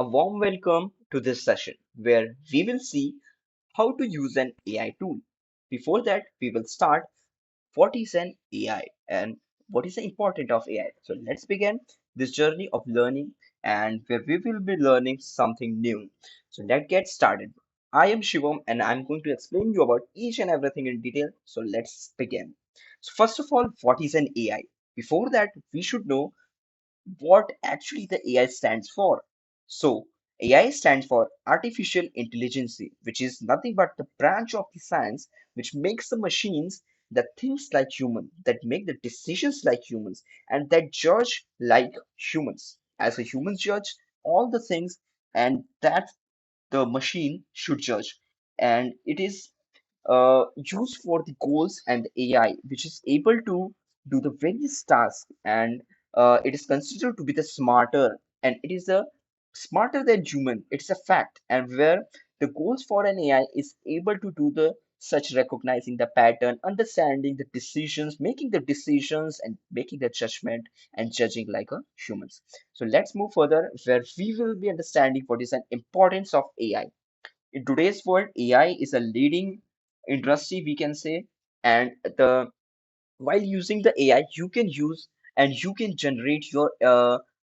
A warm welcome to this session where we will see how to use an AI tool. Before that, we will start what is an AI and what is the importance of AI. So let's begin this journey of learning and where we will be learning something new. So let's get started. I am Shivam and I'm going to explain you about each and everything in detail. So let's begin. So first of all, what is an AI? Before that, we should know what actually the AI stands for. So, AI stands for Artificial Intelligence, which is nothing but the branch of the science which makes the machines that thinks like human, that make the decisions like humans, and that judge like humans. As a human judge all the things, and that the machine should judge. And it is used for the goals and the AI, which is able to do the various tasks, and it is considered to be the smarter, and it is a smarter than human. It's a fact, and where the goals for an AI is able to do the such recognizing the pattern, understanding the decisions, making the decisions, and making the judgment and judging like a humans. So let's move further, where we will be understanding what is an importance of AI. In today's world, AI is a leading industry, we can say, and the while using the AI, you can use and you can generate your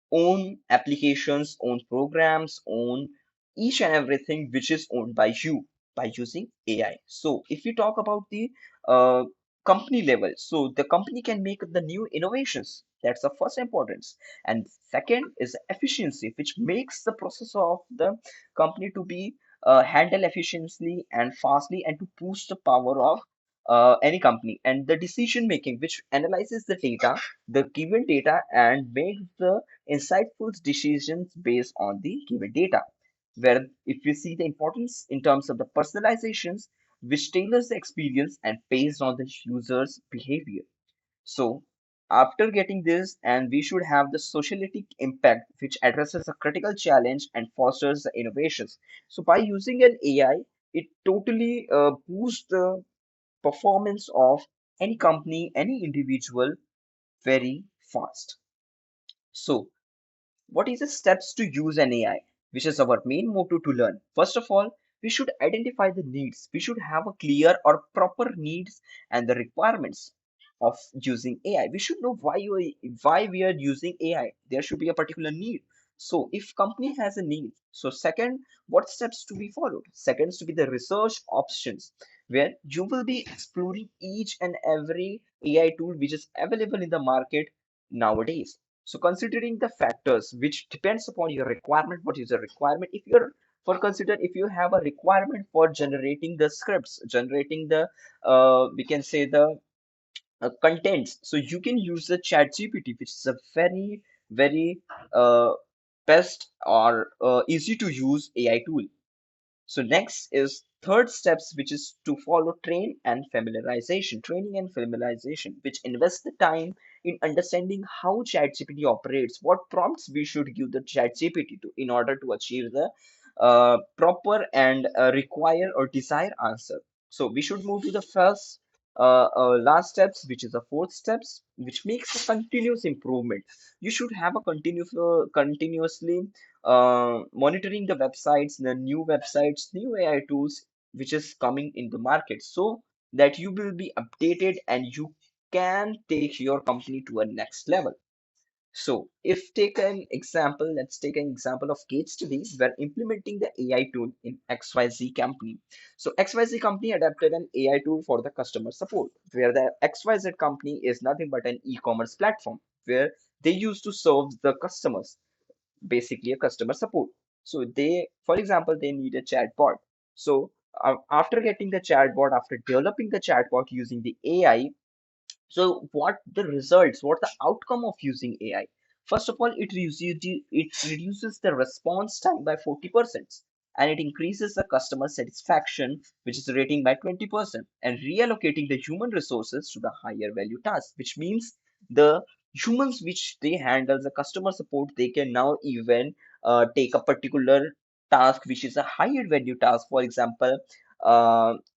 own applications, own programs, own each and everything which is owned by you by using AI. So if we talk about the uh, company level, so the company can make the new innovations. That's the first importance. And second is efficiency, which makes the process of the company to be handled efficiently and fastly and to boost the power of any company, and the decision making which analyzes the data, the given data, and makes the insightful decisions based on the given data, where if we see the importance in terms of the personalizations which tailors the experience and based on the user's behavior. So after getting this, and we should have the socialistic impact which addresses a critical challenge and fosters the innovations. So by using an AI, it totally boosts the performance of any company, any individual very fast. So, what is the steps to use an AI, which is our main motto to learn? First of all, we should identify the needs. We should have a clear or proper needs and the requirements of using AI. We should know why we are using AI. There should be a particular need. So if company has a need, so second, what steps to be followed? Second is to be the research options, where you will be exploring each and every AI tool which is available in the market nowadays. So considering the factors which depends upon your requirement, what is the requirement? If you're for consider if you have a requirement for generating the scripts, generating the we can say the contents, so you can use the chat GPT, which is a very uh, best or easy to use AI tool. So next is third steps, which is to follow training and familiarization, which invests the time in understanding how ChatGPT operates, what prompts we should give the ChatGPT to in order to achieve the proper and require or desired answer. So we should move to the first last steps, which is the fourth steps, which makes a continuous improvement. You should have a continuously monitoring the websites, the new websites, new AI tools which is coming in the market, so that you will be updated and you can take your company to a next level. So if take an example, let's take an example of case studies where implementing the AI tool in XYZ company. So XYZ company adapted an AI tool for the customer support, where the XYZ company is nothing but an e-commerce platform where they used to serve the customers, basically a customer support. So they, for example, they need a chatbot. So after getting the chatbot, after developing the chatbot using the AI, so what the results, what the outcome of using AI? First of all, it reduces the response time by 40%, and it increases the customer satisfaction, which is rating by 20%, and reallocating the human resources to the higher value tasks, which means the humans which they handle the customer support, they can now even take a particular task which is a higher value task. For example,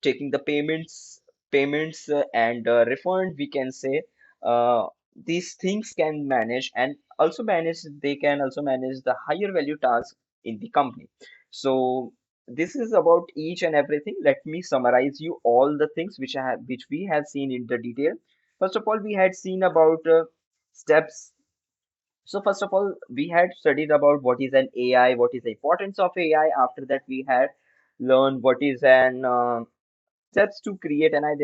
taking the payments and refund, we can say, uh, these things can manage, and also manage they can also manage the higher value tasks in the company. So this is about each and everything. Let me summarize you all the things which we have seen in the detail. First of all, we had seen about steps. So first of all, we had studied about what is an AI, what is the importance of AI. After that, we had learned what is an steps to create an AI.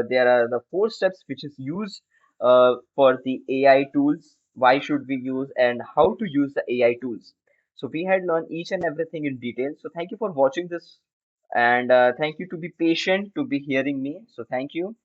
There are the four steps which is used for the AI tools. Why should we use and how to use the AI tools? So we had learned each and everything in detail. So thank you for watching this, and thank you to be patient to be hearing me. So thank you.